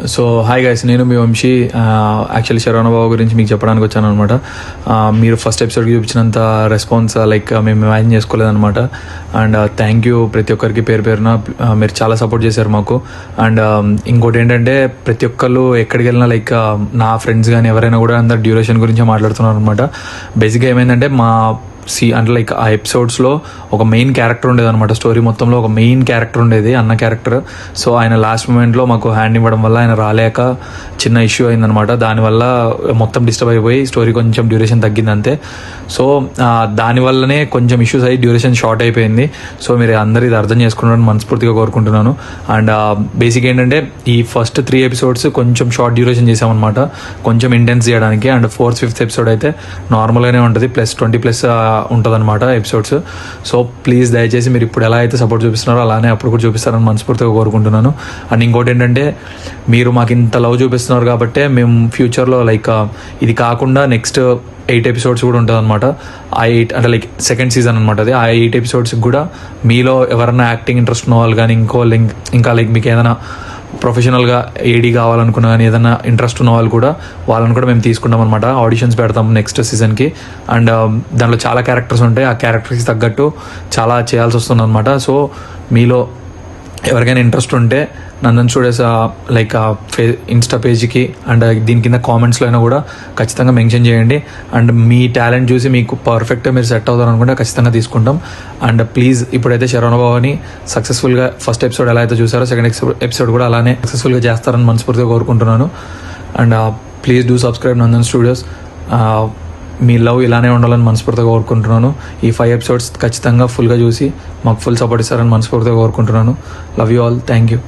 So hi guys, నేను మీ Vamsi. Actually Saravana బాబు గురించి మీకు చెప్పడానికి వచ్చాను అనమాట. మీరు ఫస్ట్ ఎపిసోడ్కి చూపించినంత రెస్పాన్స్ లైక్ మేము ఇమాజిన్ చేసుకోలేదన్నమాట. అండ్ థ్యాంక్ యూ ప్రతి ఒక్కరికి పేరు పేరున. మీరు చాలా సపోర్ట్ చేశారు మాకు. అండ్ ఇంకోటి ఏంటంటే ప్రతి ఒక్కళ్ళు ఎక్కడికి వెళ్ళినా లైక్ నా ఫ్రెండ్స్ కానీ ఎవరైనా కూడా అందరు డ్యూరేషన్ గురించి మాట్లాడుతున్నారు అనమాట. బేసిక్గా ఏమైందంటే అంటే లైక్ ఆ ఎపిసోడ్స్లో ఒక మెయిన్ క్యారెక్టర్ ఉండేది అనమాట. స్టోరీ మొత్తంలో ఒక మెయిన్ క్యారెక్టర్ ఉండేది, అన్న క్యారెక్టర్. సో ఆయన లాస్ట్ మూమెంట్లో మాకు హ్యాండ్ ఇవ్వడం వల్ల ఆయన రాలేక చిన్న ఇష్యూ అయిందనమాట. దానివల్ల మొత్తం డిస్టర్బ్ అయిపోయి స్టోరీ కొంచెం డ్యూరేషన్ తగ్గింది అంతే. సో దానివల్లనే కొంచెం ఇష్యూస్ అయ్యి డ్యూరేషన్ షార్ట్ అయిపోయింది. సో మీరు అందరూ ఇది అర్థం చేసుకుంటారని మనస్ఫూర్తిగా కోరుకుంటున్నాను. అండ్ బేసిక్ ఏంటంటే ఈ ఫస్ట్ 3 ఎపిసోడ్స్ కొంచెం షార్ట్ డ్యూరేషన్ చేసామన్నమాట, కొంచెం ఇంటెన్స్ చేయడానికి. అండ్ 4th, 5th ఎపిసోడ్ అయితే నార్మల్గానే ఉంటుంది, +20+ ఉంటుంది అనమాట ఎపిసోడ్స్. సో ప్లీజ్ దయచేసి మీరు ఇప్పుడు ఎలా అయితే సపోర్ట్ చూపిస్తున్నారో అలానే అప్పుడు కూడా చూపిస్తారని మనస్ఫూర్తిగా కోరుకుంటున్నాను. అండ్ ఇంకోటి ఏంటంటే మీరు మాకు ఇంత లవ్ చూపిస్తున్నారు కాబట్టి మేము ఫ్యూచర్లో లైక్ ఇది కాకుండా నెక్స్ట్ 8 ఎపిసోడ్స్ కూడా ఉంటుంది అనమాట. ఆ 8 అంటే లైక్ సెకండ్ సీజన్ అనమాట అది. ఆ 8 ఎపిసోడ్స్కి కూడా మీలో ఎవరైనా యాక్టింగ్ ఇంట్రెస్ట్ ఉన్న వాళ్ళు కానీ ఇంకా లైక్ మీకు ఏదైనా ప్రొఫెషనల్గా ఏడీ కావాలనుకున్నా కానీ ఏదైనా ఇంట్రెస్ట్ ఉన్న వాళ్ళు కూడా వాళ్ళని కూడా మేము తీసుకుంటాం అనమాట. ఆడిషన్స్ పెడతాం నెక్స్ట్ సీజన్కి. అండ్ దాంట్లో చాలా క్యారెక్టర్స్ ఉంటాయి, ఆ క్యారెక్టర్స్కి తగ్గట్టు చాలా చేయాల్సి వస్తుంది అనమాట. సో మీలో ఎవరికైనా ఇంట్రెస్ట్ ఉంటే నందన్ స్టూడియోస్ లైక్ ఇన్స్టా పేజ్కి అండ్ దీని కింద కామెంట్స్లో అయినా కూడా ఖచ్చితంగా మెన్షన్ చేయండి. అండ్ మీ టాలెంట్ చూసి మీకు పర్ఫెక్ట్గా మీరు సెట్ అవుతారు అనుకుంటే ఖచ్చితంగా తీసుకుంటాం. అండ్ ప్లీజ్ ఇప్పుడైతే శరవణ బాబుని సక్సెస్ఫుల్గా ఫస్ట్ ఎపిసోడ్ ఎలా అయితే చూసారో సెకండ్ ఎపిసోడ్ కూడా అలానే సక్సెస్ఫుల్గా చేస్తారని మనస్ఫూర్తిగా కోరుకుంటున్నాను. And please do subscribe Nandan studios. Me love ఇలానే ఉండాలని మనస్ఫూర్తిగా కోరుకుంటున్నాను. ఈ 5 ఎపిసోడ్స్ ఖచ్చితంగా ఫుల్గా చూసి మాకు ఫుల్ సపోర్ట్ ఇస్తారని మనస్ఫూర్తిగా కోరుకుంటున్నాను. Love you all, thank you.